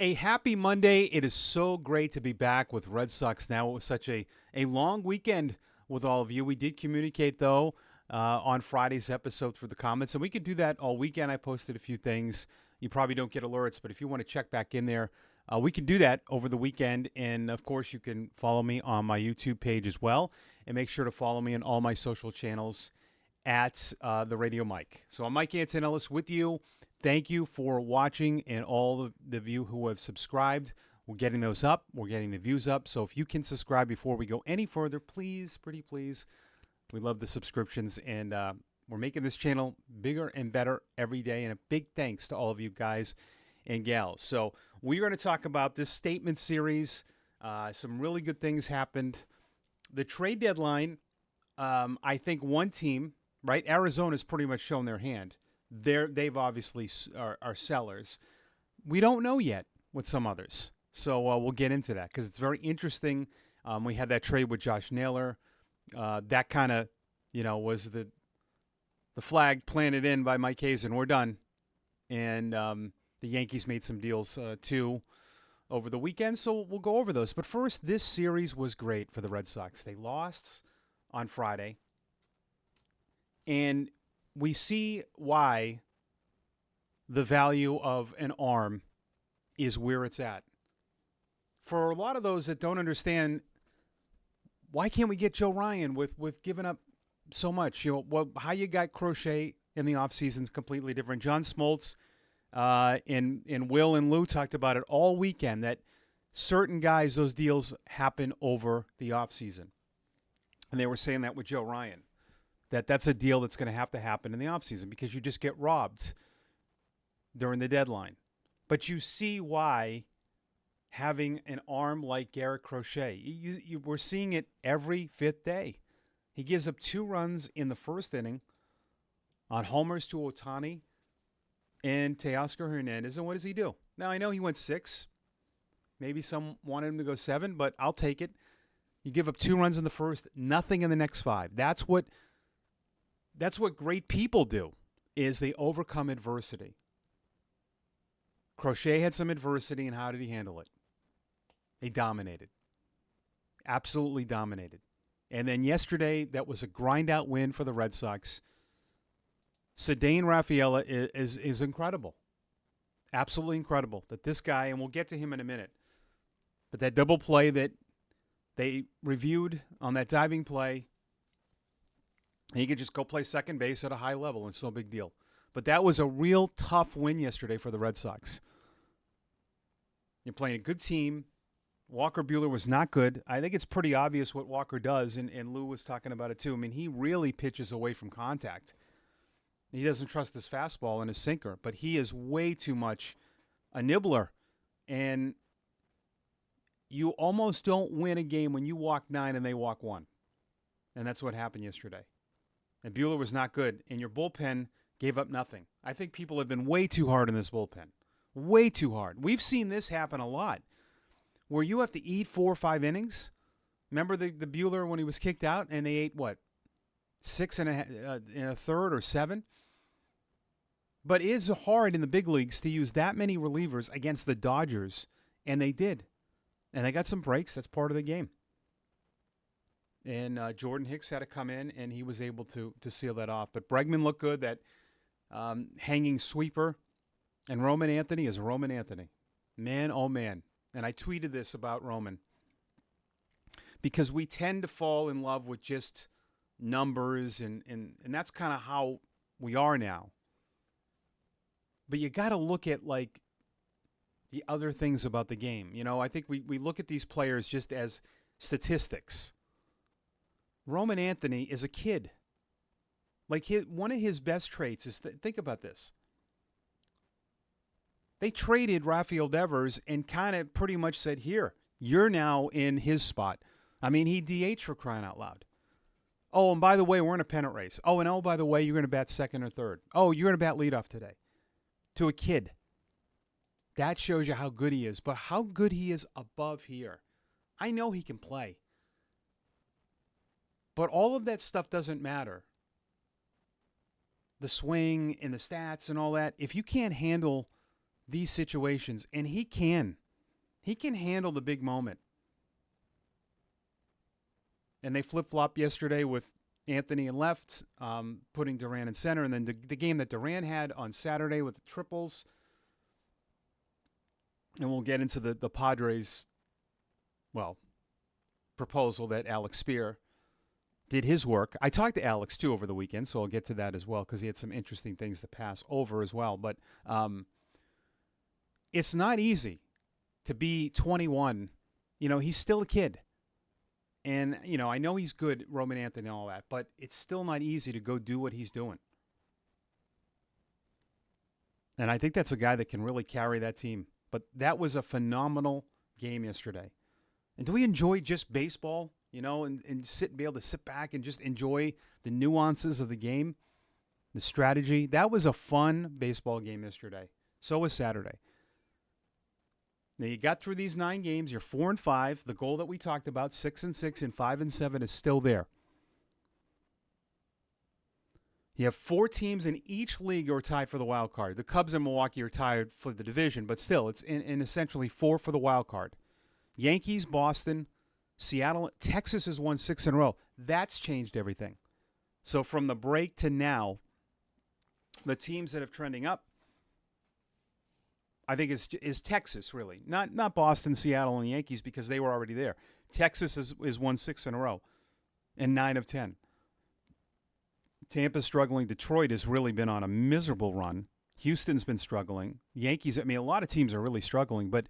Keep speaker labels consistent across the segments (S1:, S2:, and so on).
S1: A happy Monday. It is so great to be back with Red Sox Now. It was such a long weekend with all of you. We did communicate, though, on Friday's episode through the comments, and we could do that all weekend. I posted a few things. You probably don't get alerts, but if you want to check back in there, we can do that over the weekend. And, of course, you can follow me on my YouTube page as well, and make sure to follow me on all my social channels at the Radio Mike. So I'm Mike Antonellis with you. Thank you for watching and all of you who have subscribed. We're getting those up. We're getting the views up. So if you can subscribe before we go any further, please, pretty please. We love the subscriptions, and we're making this channel bigger and better every day. And a big thanks to all of you guys and gals. So we're going to talk about this statement series. Some really good things happened. The trade deadline, I think one team, right? Arizona's pretty much shown their hand. They've obviously are sellers. We don't know yet with some others. So we'll get into that because it's very interesting. We had that trade with Josh Naylor. That kind of, was the flag planted in by Mike Hazen. We're done. And the Yankees made some deals, too, over the weekend. So we'll go over those. But first, this series was great for the Red Sox. They lost on Friday. And we see why the value of an arm is where it's at. For a lot of those that don't understand, why can't we get Joe Ryan with giving up so much? How you got Crochet in the offseason is completely different. John Smoltz and Will and Lou talked about it all weekend, that certain guys, those deals happen over the offseason. And they were saying that with Joe Ryan. That's a deal that's going to happen in the offseason because you just get robbed during the deadline. But you see why having an arm like Garrett Crochet, we're seeing it every fifth day. He gives up 2 runs in the first inning on homers to Ohtani and Teoscar Hernandez. And what does he do? Now, I know he went 6. Maybe some wanted him to go 7, but I'll take it. You give up 2 runs in the first, nothing in the next 5. That's what great people do, is they overcome adversity. Crochet had some adversity, and how did he handle it? They dominated. Absolutely dominated. And then yesterday, that was a grind-out win for the Red Sox. Ceddanne Rafaela is incredible. Absolutely incredible that this guy, and we'll get to him in a minute, but that double play that they reviewed on that diving play, he could just go play second base at a high level, and it's no big deal. But that was a real tough win yesterday for the Red Sox. You're playing a good team. Walker Buehler was not good. I think it's pretty obvious what Walker does, and Lou was talking about it too. I mean, he really pitches away from contact. He doesn't trust his fastball and his sinker, but he is way too much a nibbler. And you almost don't win a game when you walk 9 and they walk 1. And that's what happened yesterday. And Buehler was not good, and your bullpen gave up nothing. I think people have been way too hard in this bullpen. Way too hard. We've seen this happen a lot, where you have to eat 4 or 5 innings. Remember the Buehler when he was kicked out, and they ate, 6 and a third or 7? But it is hard in the big leagues to use that many relievers against the Dodgers, and they did. And they got some breaks. That's part of the game. And Jordan Hicks had to come in, and he was able to seal that off. But Bregman looked good, that hanging sweeper. And Roman Anthony is Roman Anthony. Man, oh man. And I tweeted this about Roman. Because we tend to fall in love with just numbers, and that's kind of how we are now. But you got to look at, the other things about the game. I think we look at these players just as statistics. Roman Anthony is a kid. One of his best traits is, think about this. They traded Rafael Devers and kind of pretty much said, here, you're now in his spot. I mean, he DH'd for crying out loud. Oh, and by the way, we're in a pennant race. Oh, by the way, you're going to bat second or third. Oh, you're going to bat leadoff today. To a kid. That shows you how good he is. But how good he is above here. I know he can play. But all of that stuff doesn't matter. The swing and the stats and all that. If you can't handle these situations, and he can. He can handle the big moment. And they flip-flopped yesterday with Anthony in left, putting Duran in center, and then the game that Duran had on Saturday with the triples. And we'll get into the Padres, proposal that Alex Spear did his work. I talked to Alex, too, over the weekend, so I'll get to that as well because he had some interesting things to pass over as well. But it's not easy to be 21. He's still a kid. And, I know he's good, Roman Anthony and all that, but it's still not easy to go do what he's doing. And I think that's a guy that can really carry that team. But that was a phenomenal game yesterday. And do we enjoy just baseball, and be able to sit back and just enjoy the nuances of the game, the strategy? That was a fun baseball game yesterday. So was Saturday. Now, you got through these 9 games. You're 4-5. The goal that we talked about, 6-6 and 5-7, is still there. You have 4 teams in each league who are tied for the wild card. The Cubs and Milwaukee are tied for the division, but still, it's in essentially 4 for the wild card. Yankees, Boston, Seattle, Texas has won 6 in a row. That's changed everything. So from the break to now, the teams that have trending up, I think is Texas, really. Not Boston, Seattle, and Yankees because they were already there. Texas is won 6 in a row and 9 of 10. Tampa's struggling. Detroit has really been on a miserable run. Houston's been struggling. Yankees, a lot of teams are really struggling, but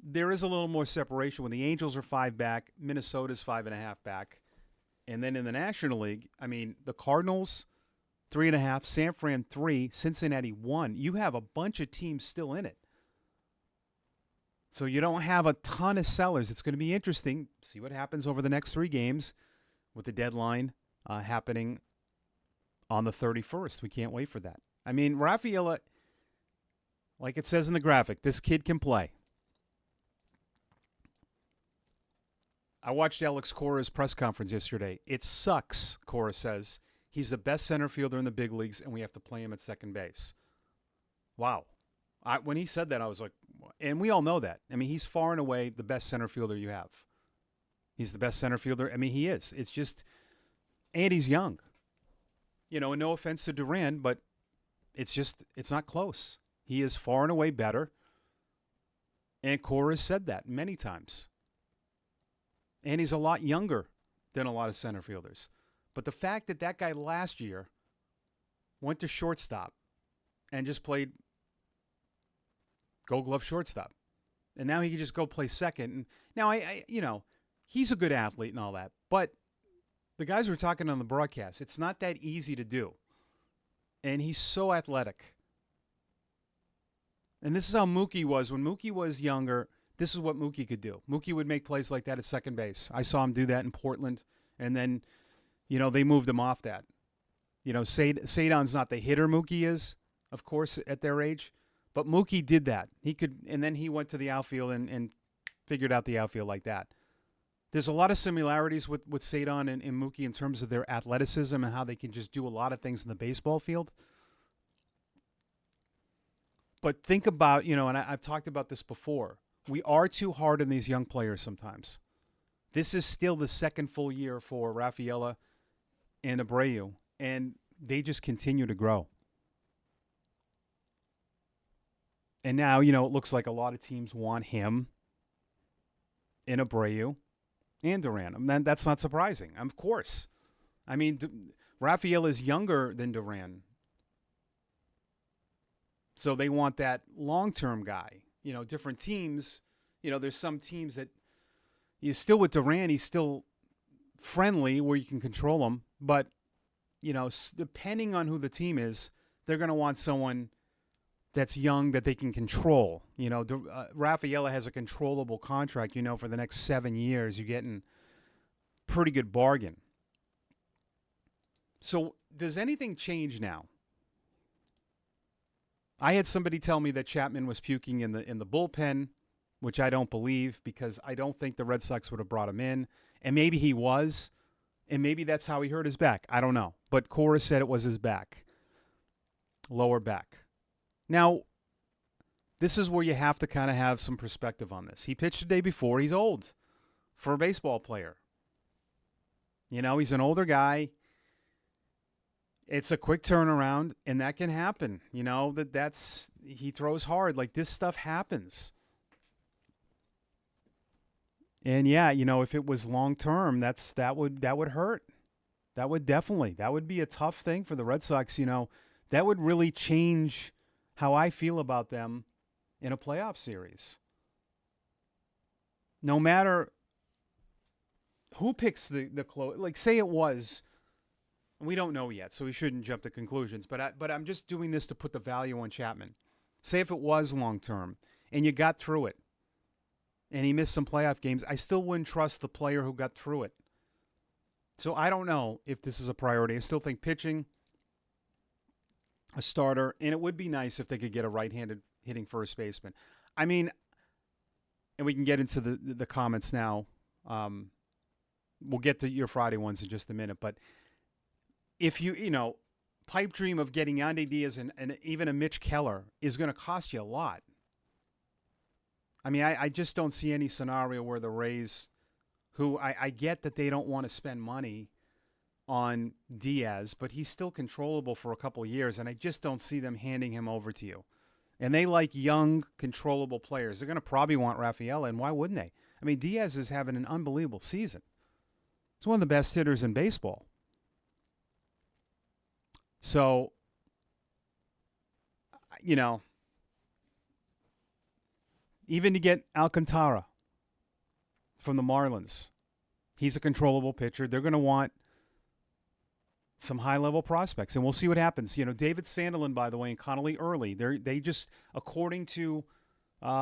S1: there is a little more separation when the Angels are 5 back, Minnesota's 5.5 back. And then in the National League, the Cardinals, 3.5, San Fran 3, Cincinnati 1. You have a bunch of teams still in it. So you don't have a ton of sellers. It's going to be interesting. See what happens over the next 3 games with the deadline happening on the 31st. We can't wait for that. Rafaela, like it says in the graphic, this kid can play. I watched Alex Cora's press conference yesterday. It sucks, Cora says. He's the best center fielder in the big leagues, and we have to play him at second base. Wow. When he said that, I was like, and we all know that. He's far and away the best center fielder you have. He's the best center fielder. He is. It's just, and he's young. And no offense to Duran, but it's not close. He is far and away better. And Cora has said that many times. And he's a lot younger than a lot of center fielders. But the fact that guy last year went to shortstop and just played Gold Glove shortstop, and now he can just go play second. And now he's a good athlete and all that, but the guys were talking on the broadcast. It's not that easy to do, and he's so athletic. And this is how Mookie was when Mookie was younger. This is what Mookie could do. Mookie would make plays like that at second base. I saw him do that in Portland, and then, they moved him off that. Cedon's not the hitter Mookie is, of course, at their age, but Mookie did that. He could, and then he went to the outfield and figured out the outfield like that. There's a lot of similarities with Cedon and Mookie in terms of their athleticism and how they can just do a lot of things in the baseball field. But think about, and I've talked about this before, we are too hard on these young players sometimes. This is still the second full year for Rafaela and Abreu, and they just continue to grow. And now, it looks like a lot of teams want him and Abreu and Duran. That's not surprising, of course. Rafaela is younger than Duran. So they want that long-term guy. Different teams, there's some teams that you're still with Duran, he's still friendly where you can control him. But, depending on who the team is, they're going to want someone that's young that they can control. Rafaela has a controllable contract, for the next 7 years. You're getting pretty good bargain. So does anything change now? I had somebody tell me that Chapman was puking in the bullpen, which I don't believe because I don't think the Red Sox would have brought him in. And maybe he was, and maybe that's how he hurt his back. I don't know. But Cora said it was his back, lower back. Now, this is where you have to kind of have some perspective on this. He pitched the day before. He's old for a baseball player. You know, he's an older guy. It's a quick turnaround, and that can happen. You know, he throws hard. Like, this stuff happens. And yeah, you know, if it was long term, that would hurt. That would be a tough thing for the Red Sox. You know, that would really change how I feel about them in a playoff series. No matter who picks the close, like, say it was, we don't know yet, so we shouldn't jump to conclusions. But I'm just doing this to put the value on Chapman. Say if it was long term and you got through it, and he missed some playoff games, I still wouldn't trust the player who got through it. So I don't know if this is a priority. I still think pitching, a starter, and it would be nice if they could get a right-handed hitting first baseman. I mean, and we can get into the comments now. We'll get to your Friday ones in just a minute. But if you pipe dream of getting Yandy Diaz and even a Mitch Keller is going to cost you a lot. I mean, I just don't see any scenario where the Rays, who I get that they don't want to spend money on Diaz, but he's still controllable for a couple of years, and I just don't see them handing him over to you. And they like young, controllable players. They're going to probably want Rafaela, and why wouldn't they? I mean, Diaz is having an unbelievable season. He's one of the best hitters in baseball. So, you know, even to get Alcantara from the Marlins, he's a controllable pitcher. They're going to want some high-level prospects, and we'll see what happens. You know, David Sandelin, by the way, and Connolly Early, they just, according to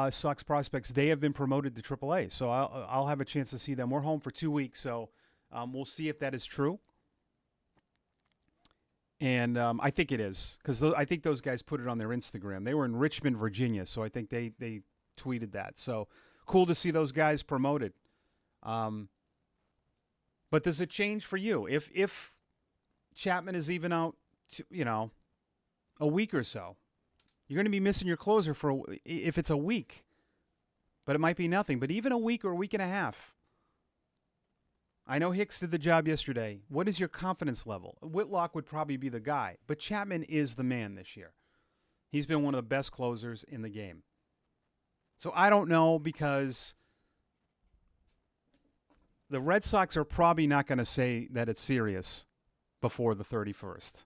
S1: Sox prospects, they have been promoted to AAA. So I'll have a chance to see them. We're home for 2 weeks, so we'll see if that is true. And I think it is, because I think those guys put it on their Instagram. They were in Richmond, Virginia, so I think they tweeted that. So cool to see those guys promoted. But does it change for you? If Chapman is even out, a week or so, you're going to be missing your closer if it's a week. But it might be nothing. But even a week or a week and a half. I know Hicks did the job yesterday. What is your confidence level? Whitlock would probably be the guy. But Chapman is the man this year. He's been one of the best closers in the game. So I don't know, because the Red Sox are probably not going to say that it's serious before the 31st.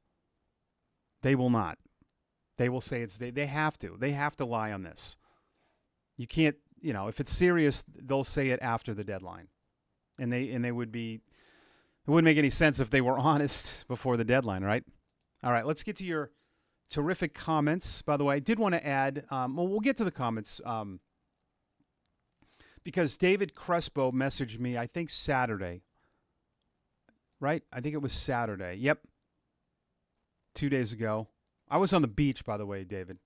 S1: They will not. They will say they have to. They have to lie on this. You can't, if it's serious, they'll say it after the deadline. And they would be, it wouldn't make any sense if they were honest before the deadline, right? All right, let's get to your terrific comments. By the way, I did want to add, we'll get to the comments, because David Crespo messaged me, I think Saturday, right? I think it was Saturday. Yep. 2 days ago. I was on the beach, by the way, David,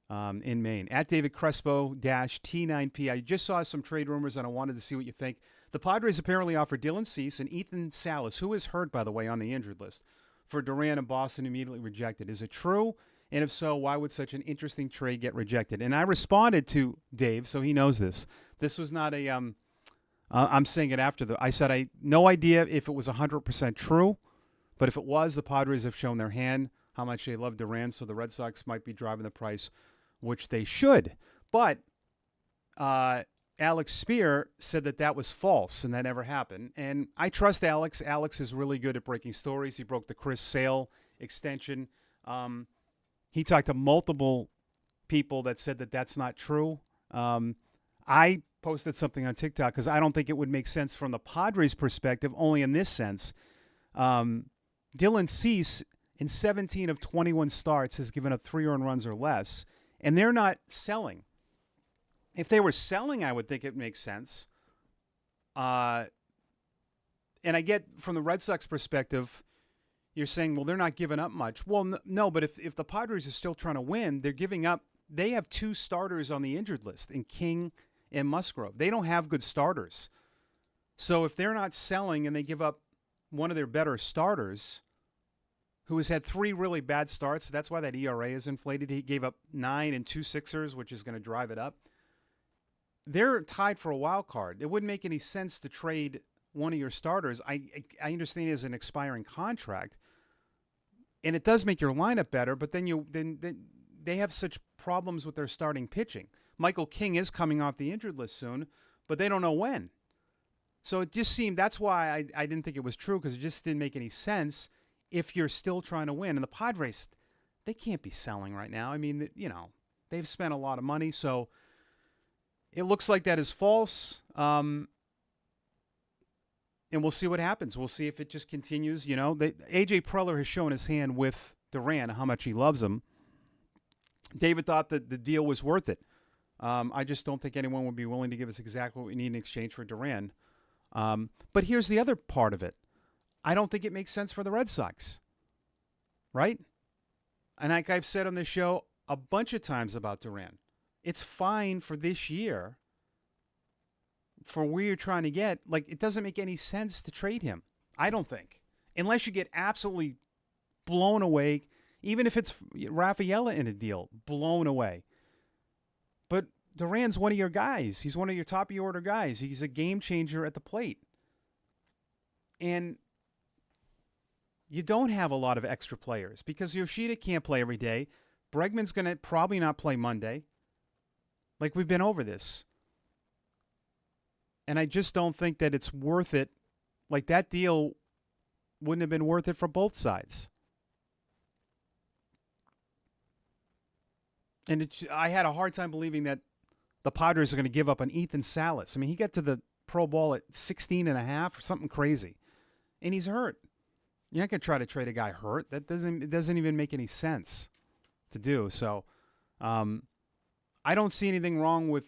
S1: in Maine. At David Crespo-T9P. I just saw some trade rumors, and I wanted to see what you think. The Padres apparently offered Dylan Cease and Ethan Salas, who is hurt, by the way, on the injured list, for Duran, and Boston immediately rejected. Is it true? And if so, why would such an interesting trade get rejected? And I responded to Dave, so he knows this. This was not a I'm saying it after I said I no idea if it was 100% true, but if it was, the Padres have shown their hand, how much they love Duran, so the Red Sox might be driving the price, which they should. But Alex Spear said that was false and that never happened. And I trust Alex. Alex is really good at breaking stories. He broke the Chris Sale extension. He talked to multiple people that said that that's not true. I posted something on TikTok because I don't think it would make sense from the Padres' perspective, only in this sense. Dylan Cease, in 17 of 21 starts, has given up 3 earned runs or less, and they're not selling. If they were selling, I would think it makes sense. And I get from the Red Sox perspective, you're saying, well, they're not giving up much. Well, no, but if the Padres are still trying to win, they're giving up. They have 2 starters on the injured list, in King and Musgrove. They don't have good starters. So if they're not selling and they give up one of their better starters, who has had 3 really bad starts. So that's why that ERA is inflated. He gave up 9 and 2 sixers, which is going to drive it up. They're tied for a wild card. It wouldn't make any sense to trade one of your starters. I understand it is an expiring contract, and it does make your lineup better. But then they have such problems with their starting pitching. Michael King is coming off the injured list soon, but they don't know when. So it just seemed, that's why I didn't think it was true, because it just didn't make any sense if you're still trying to win. And the Padres, they can't be selling right now. I mean, they've spent a lot of money, so it looks like that is false. And we'll see what happens. We'll see if it just continues. A.J. Preller has shown his hand with Duran, how much he loves him. David thought that the deal was worth it. I just don't think anyone would be willing to give us exactly what we need in exchange for Duran. But here's the other part of it. I don't think it makes sense for the Red Sox, right? And like I've said on this show a bunch of times about Duran, it's fine for this year for where you're trying to get. Like, it doesn't make any sense to trade him, I don't think, unless you get absolutely blown away, even if it's Rafaela in a deal, blown away. But Duran's one of your guys. He's one of your top-of-your-order guys. He's a game changer at the plate. And you don't have a lot of extra players because Yoshida can't play every day. Bregman's going to probably not play Monday. Like, we've been over this. And I just don't think that it's worth it. Like, that deal wouldn't have been worth it for both sides. And I had a hard time believing that the Padres are going to give up on Ethan Salas. I mean, he got to the Pro Bowl at 16 and a half or something crazy. And he's hurt. You're not going to try to trade a guy hurt. It doesn't even make any sense to do. So I don't see anything wrong with,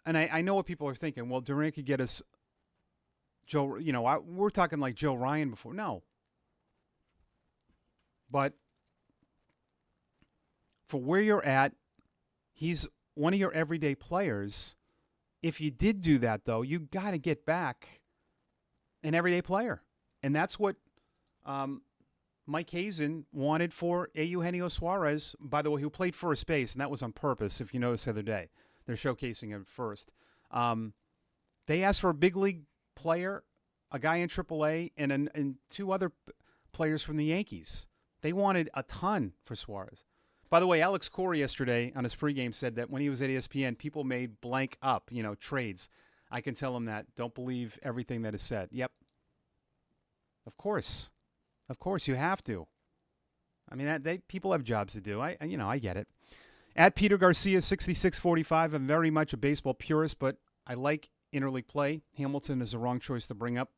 S1: and I know what people are thinking. Well, Durant could get us Joe, we're talking like Joe Ryan before. No. But for where you're at, he's one of your everyday players. If you did do that, though, you got to get back an everyday player. And that's what Mike Hazen wanted for Eugenio Suarez, by the way, who played first base, and that was on purpose, if you noticed the other day. They're showcasing him first. They asked for a big league player, a guy in AAA, and 2 other players from the Yankees. They wanted a ton for Suarez. By the way, Alex Cora yesterday on his pregame said that when he was at ESPN, people made blank up, trades. I can tell him that. Don't believe everything that is said. Yep. Of course. Of course, you have to. I mean, people have jobs to do. I get it. At Peter Garcia, 6645, I'm very much a baseball purist, but I like interleague play. Hamilton is the wrong choice to bring up,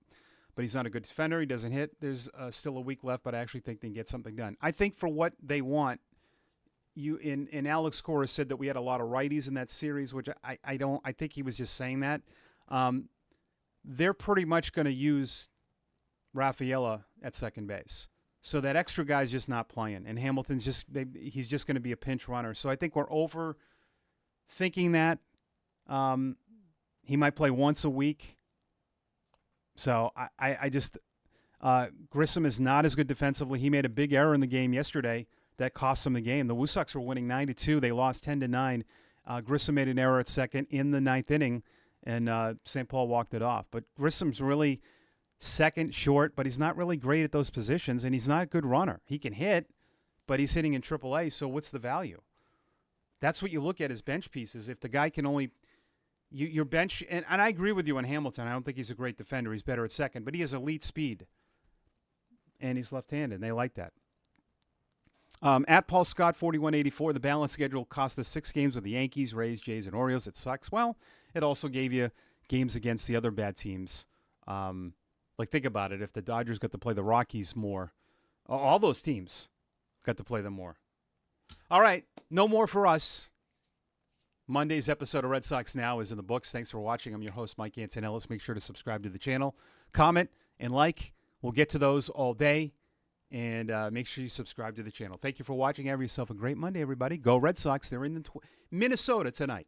S1: but he's not a good defender. He doesn't hit. There's still a week left, but I actually think they can get something done. I think for what they want, and Alex Cora said that we had a lot of righties in that series, which I don't. I think he was just saying that. They're pretty much going to use Rafaela at second base. So that extra guy's just not playing. And Hamilton's he's just going to be a pinch runner. So I think we're overthinking that. He might play once a week. So I just Grissom is not as good defensively. He made a big error in the game yesterday that cost them the game. The Woo Sox were winning 9-2. They lost 10-9. Grissom made an error at second in the 9th inning, and St. Paul walked it off. But Grissom's really second short, but he's not really great at those positions, and he's not a good runner. He can hit, but he's hitting in AAA, so what's the value? That's what you look at as bench pieces. If the guy can only your bench, and I agree with you on Hamilton. I don't think he's a great defender. He's better at second, but he has elite speed, and he's left-handed, and they like that. At Paul Scott, 4184, the balance schedule cost us 6 games with the Yankees, Rays, Jays, and Orioles. It sucks. Well, it also gave you games against the other bad teams. Like, think about it. If the Dodgers got to play the Rockies more, all those teams got to play them more. All right, no more for us. Monday's episode of Red Sox Now is in the books. Thanks for watching. I'm your host, Mike Antonellis. Make sure to subscribe to the channel, comment, and like. We'll get to those all day. And make sure you subscribe to the channel. Thank you for watching. Have yourself a great Monday, everybody. Go Red Sox. They're in Minnesota tonight.